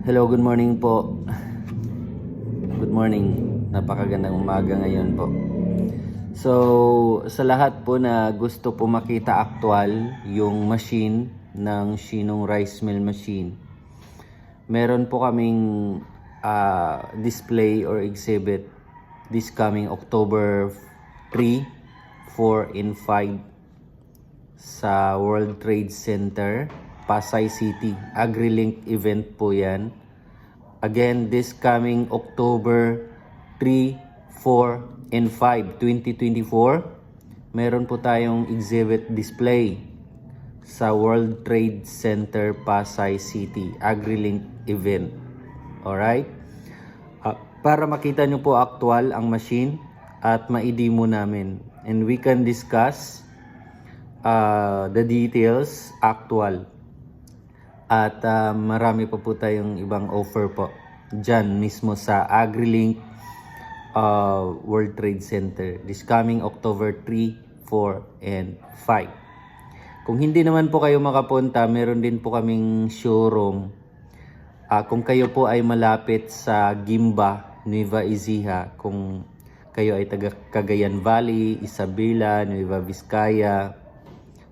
Hello, good morning po. Good morning. Napakagandang umaga ngayon po. So, sa lahat po na gusto po makita aktual yung machine ng Shinong Rice Mill Machine, meron po kaming display or exhibit this coming October 3, 4, and 5 sa World Trade Center, Pasay City. AgriLink event po yan. Again, this coming October 3, 4, and 5, 2024, meron po tayong exhibit display sa World Trade Center, Pasay City. AgriLink event. Alright? Para makita nyo po actual ang machine at ma-demo namin. And we can discuss the details actual. At marami pa po tayong ibang offer po dyan mismo sa AgriLink World Trade Center this coming October 3, 4, and 5. Kung hindi naman po kayo makapunta, meron din po kaming showroom. Kung kayo po ay malapit sa Gimba, Nueva Ecija, kung kayo ay taga Cagayan Valley, Isabela, Nueva Vizcaya,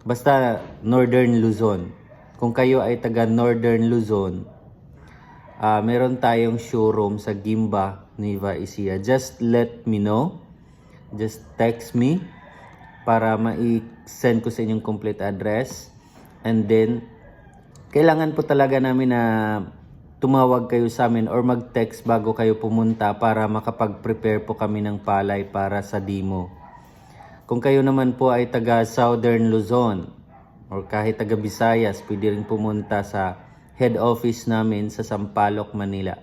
basta Northern Luzon. Kung kayo ay taga Northern Luzon, meron tayong showroom sa Gimba, Nueva Ecija. Just let me know. Just text me para ma-send ko sa inyong complete address. And then, kailangan po talaga namin na tumawag kayo sa amin or mag-text bago kayo pumunta para makapag-prepare po kami ng palay para sa demo. Kung kayo naman po ay taga Southern Luzon or kahit taga Visayas, pwede rin pumunta sa head office namin sa Sampaloc, Manila.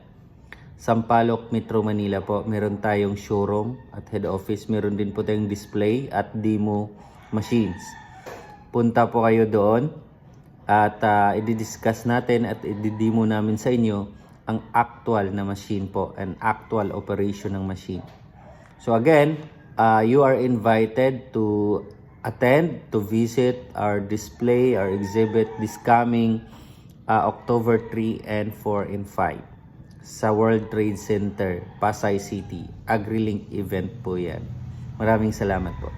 Sampaloc, Metro Manila po. Meron tayong showroom at head office. Meron din po tayong display at demo machines. Punta po kayo doon at i-discuss natin at i-demo namin sa inyo ang actual na machine po, an actual operation ng machine. So again, you are invited to attend, to visit our display, our exhibit this coming October 3 and 4 and 5 sa World Trade Center, Pasay City. AgriLink event po yan. Maraming salamat po.